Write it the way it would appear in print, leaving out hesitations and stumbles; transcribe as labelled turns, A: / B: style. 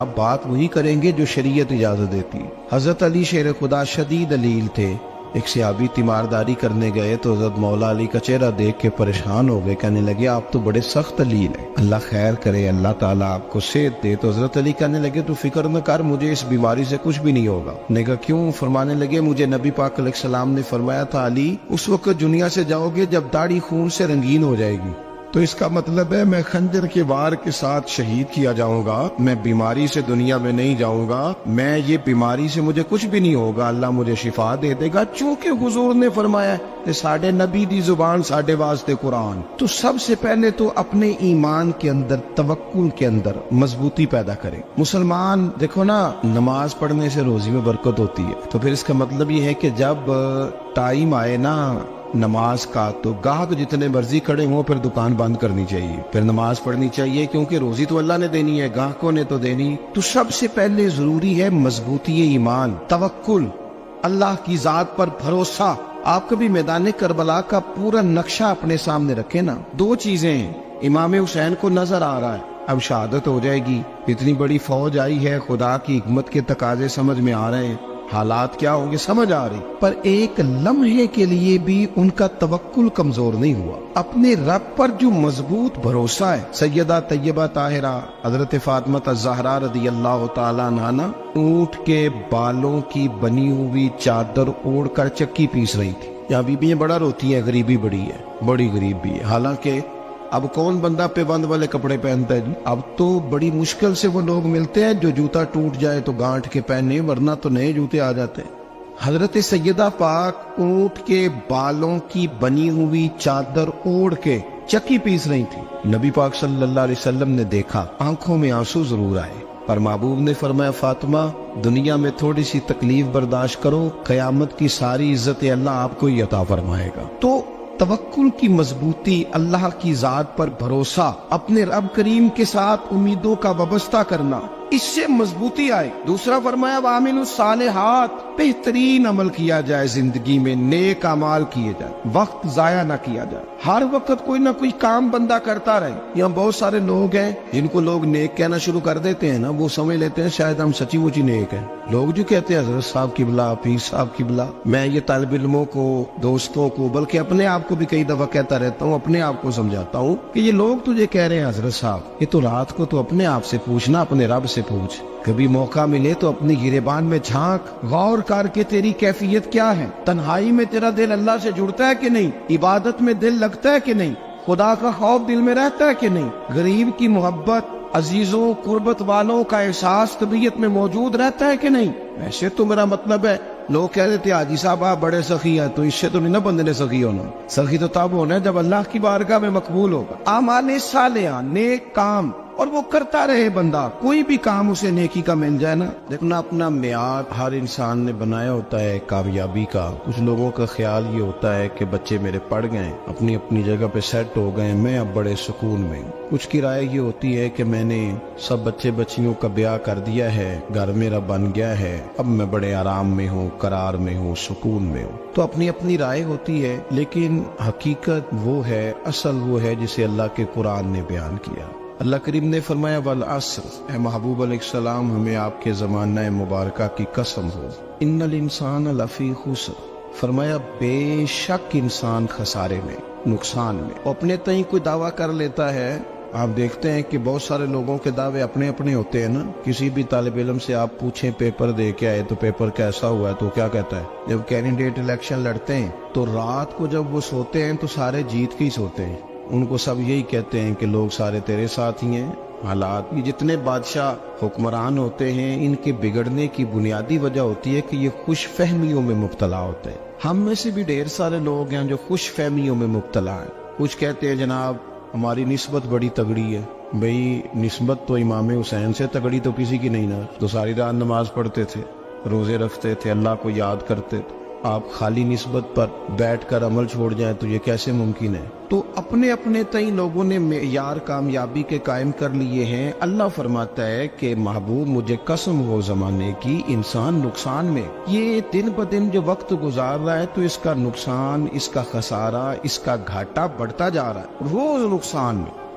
A: اب بات وہی کریں گے جو شریعت اجازت دیتی ہے۔ حضرت علی شیر خدا شدید علیل تھے۔ ایک صحابی تیمارداری کرنے گئے تو حضرت مولا علی کا چہرہ دیکھ کے پریشان ہو گئے، کہنے لگے آپ تو بڑے سخت علیل ہیں، اللہ خیر کرے، اللہ تعالیٰ آپ کو صحت دے۔ تو حضرت علی کہنے لگے تو فکر نہ کر، مجھے اس بیماری سے کچھ بھی نہیں ہوگا۔ نے کہا کیوں؟ فرمانے لگے مجھے نبی پاک علیہ السلام نے فرمایا تھا علی اس وقت دنیا سے جاؤ گے جب داڑھی خون سے رنگین ہو جائے گی، تو اس کا مطلب ہے میں خنجر کے وار کے ساتھ شہید کیا جاؤں گا، میں بیماری سے دنیا میں نہیں جاؤں گا، میں یہ بیماری سے مجھے کچھ بھی نہیں ہوگا، اللہ مجھے شفا دے دے گا، چونکہ حضور نے فرمایا کہ ساڈے نبی دی زبان ساڈے واسطے قرآن۔ تو سب سے پہلے تو اپنے ایمان کے اندر، توکل کے اندر مضبوطی پیدا کریں۔ مسلمان دیکھو نا، نماز پڑھنے سے روزی میں برکت ہوتی ہے، تو پھر اس کا مطلب یہ ہے کہ جب ٹائم آئے نا نماز کا تو گاہک جتنے مرضی کھڑے ہوں پھر دکان بند کرنی چاہیے، پھر نماز پڑھنی چاہیے، کیونکہ روزی تو اللہ نے دینی ہے، گاہکوں نے تو دینی۔ تو سب سے پہلے ضروری ہے مضبوطی ایمان، توکل، اللہ کی ذات پر بھروسہ۔ آپ کبھی میدان کربلا کا پورا نقشہ اپنے سامنے رکھیں نا، دو چیزیں ہیں، امام حسین کو نظر آ رہا ہے اب شہادت ہو جائے گی، اتنی بڑی فوج آئی ہے، خدا کی حکمت کے تقاضے سمجھ میں آ رہے ہیں، حالات کیا ہوں گے سمجھ آ رہی، پر ایک لمحے کے لیے بھی ان کا توکل کمزور نہیں ہوا۔ اپنے رب پر جو مضبوط بھروسہ ہے، سیدہ طیبہ طاہرہ حضرت فاطمہ الزہرا رضی اللہ تعالیٰ عنہا اونٹ کے بالوں کی بنی ہوئی چادر اوڑھ کر چکی پیس رہی تھی۔ یہاں بیویاں بڑا روتی ہیں، غریبی بڑی ہے، بڑی غریب بھی ہے، حالانکہ اب کون بندہ پیبند والے کپڑے پہنتا ہے جی؟ اب تو بڑی مشکل سے وہ لوگ ملتے ہیں جو جوتا ٹوٹ جائے تو گانٹھ کے پہنے، ورنہ تو نئے جوتے آ جاتے ہیں۔ حضرت سیدہ پاک اونٹ کے بالوں کی بنی ہوئی چادر اوڑھ کے چکی پیس رہی تھی۔ نبی پاک صلی اللہ علیہ وسلم نے دیکھا، آنکھوں میں آنسو ضرور آئے، پر محبوب نے فرمایا فاطمہ دنیا میں تھوڑی سی تکلیف برداشت کرو، قیامت کی ساری عزت اللہ آپ کو ہی عطا فرمائے گا۔ تو توکل کی مضبوطی، اللہ کی ذات پر بھروسہ، اپنے رب کریم کے ساتھ امیدوں کا وابستہ کرنا، اس سے مضبوطی آئے۔ دوسرا فرمایا وَعَمِلُوا الصَّالِحَاتِ، بہترین عمل کیا جائے، زندگی میں نیک اعمال کیے جائے، وقت ضائع نہ کیا جائے، ہر وقت کوئی نہ کوئی کام بندہ کرتا رہے۔ یہاں بہت سارے لوگ ہیں جن کو لوگ نیک کہنا شروع کر دیتے ہیں نا، وہ سمجھ لیتے ہیں شاید ہم سچی مچی نیک ہیں۔ لوگ جو کہتے ہیں حضرت صاحب کی بلا، پیر صاحب کی بلا، میں یہ طالب علموں کو، دوستوں کو، بلکہ اپنے آپ کو بھی کئی دفعہ کہتا رہتا ہوں، اپنے آپ کو سمجھاتا ہوں کہ یہ لوگ تجھے کہہ رہے ہیں حضرت صاحب، یہ تو رات کو تو اپنے آپ سے پوچھنا، اپنے رب سے پوچھ، کبھی موقع ملے تو اپنی گریبان میں جھانک، غور کر کے تیری کیفیت کیا ہے، تنہائی میں تیرا دل اللہ سے جڑتا ہے کہ نہیں، عبادت میں دل لگتا ہے کہ نہیں، خدا کا خوف دل میں رہتا ہے کہ نہیں، غریب کی محبت، عزیزوں قربت والوں کا احساس طبیعت میں موجود رہتا ہے کہ نہیں۔ ویسے تو میرا مطلب ہے، لوگ کہہ دیتے ہیں حاجی صاحب آپ بڑے سخی ہیں، تو اس سے تو نہیں نا بندے نے سخی ہونا، سخی تو تب ہونا ہے جب اللہ کی بارگاہ میں مقبول ہوگا۔ اعمال صالحہ، نیک کام، اور وہ کرتا رہے بندہ، کوئی بھی کام اسے نیکی کا مل جائے نا۔ دیکھنا اپنا معیار ہر انسان نے بنایا ہوتا ہے کامیابی کا۔ کچھ لوگوں کا خیال یہ ہوتا ہے کہ بچے میرے پڑھ گئے، اپنی اپنی جگہ پہ سیٹ ہو گئے، میں اب بڑے سکون میں ہوں۔ کچھ کی رائے یہ ہوتی ہے کہ میں نے سب بچے بچیوں کا بیاہ کر دیا ہے، گھر میرا بن گیا ہے، اب میں بڑے آرام میں ہوں، قرار میں ہوں، سکون میں ہوں۔ تو اپنی اپنی رائے ہوتی ہے، لیکن حقیقت وہ ہے، اصل وہ ہے جسے اللہ کے قرآن نے بیان کیا۔ اللہ کریم نے فرمایا والعصر، اے محبوب علیہ السلام ہمیں آپ کے زمانہ مبارکہ کی قسم ہو، ان الانسان لفی خسر، فرمایا بے شک انسان خسارے میں، نقصان میں۔ اپنے تئیں کوئی دعویٰ کر لیتا ہے، آپ دیکھتے ہیں کہ بہت سارے لوگوں کے دعوے اپنے اپنے ہوتے ہیں نا۔ کسی بھی طالب علم سے آپ پوچھیں پیپر دے کے آئے تو پیپر کیسا ہوا ہے، تو کیا کہتا ہے؟ جب کینڈیڈیٹ الیکشن لڑتے ہیں تو رات کو جب وہ سوتے ہیں تو سارے جیت کے ہی سوتے ہیں، ان کو سب یہی کہتے ہیں کہ لوگ سارے تیرے ساتھ ہی ہیں۔ حالات، یہ جتنے بادشاہ حکمران ہوتے ہیں، ان کے بگڑنے کی بنیادی وجہ ہوتی ہے کہ یہ خوش فہمیوں میں مبتلا ہوتے ہیں۔ ہم میں سے بھی ڈھیر سارے لوگ ہیں جو خوش فہمیوں میں مبتلا ہیں۔ کچھ کہتے ہیں جناب ہماری نسبت بڑی تگڑی ہے، بھئی نسبت تو امام حسین سے تگڑی تو کسی کی نہیں نا، تو ساری رات نماز پڑھتے تھے، روزے رکھتے تھے، اللہ کو یاد کرتے تھے، آپ خالی نسبت پر بیٹھ کر عمل چھوڑ جائیں تو یہ کیسے ممکن ہے؟ تو اپنے اپنے تئیں لوگوں نے معیار کامیابی کے قائم کر لیے ہیں۔ اللہ فرماتا ہے کہ محبوب مجھے قسم ہو زمانے کی، انسان نقصان میں، یہ دن بدن جو وقت گزار رہا ہے تو اس کا نقصان، اس کا خسارہ، اس کا گھاٹا بڑھتا جا رہا ہے، روز نقصان میں۔